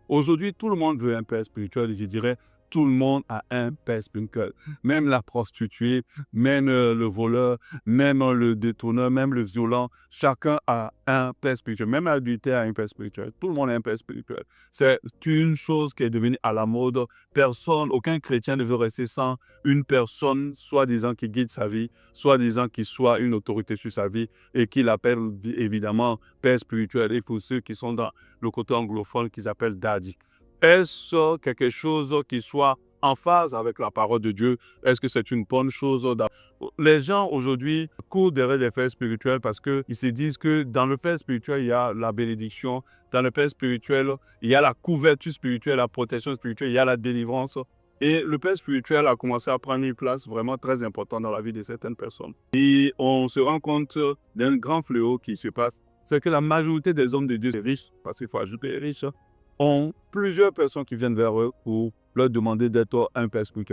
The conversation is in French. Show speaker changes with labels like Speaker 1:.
Speaker 1: Aujourd'hui, tout le monde veut un père spirituel et je dirais tout le monde a un père spirituel. Même la prostituée, même le voleur, même le détourneur, même le violent, chacun a un père spirituel. Même l'adultère a un père spirituel. Tout le monde a un père spirituel. C'est une chose qui est devenue à la mode. Personne, aucun chrétien ne veut rester sans une personne, soi-disant qui guide sa vie, soi-disant qui soit une autorité sur sa vie et qui l'appelle évidemment père spirituel. Et pour ceux qui sont dans le côté anglophone qu'ils appellent daddy. Est-ce quelque chose qui soit en phase avec la parole de Dieu? Est-ce que c'est une bonne chose? Les gens aujourd'hui courent derrière les faits spirituels parce qu'ils se disent que dans le fait spirituel, il y a la bénédiction. Dans le fait spirituel, il y a la couverture spirituelle, la protection spirituelle, il y a la délivrance. Et le père spirituel a commencé à prendre une place vraiment très importante dans la vie de certaines personnes. Et on se rend compte d'un grand fléau qui se passe, c'est que la majorité des hommes de Dieu, les riches, parce qu'il faut ajouter les riches, ont plusieurs personnes qui viennent vers eux pour leur demander d'être un père spirituel.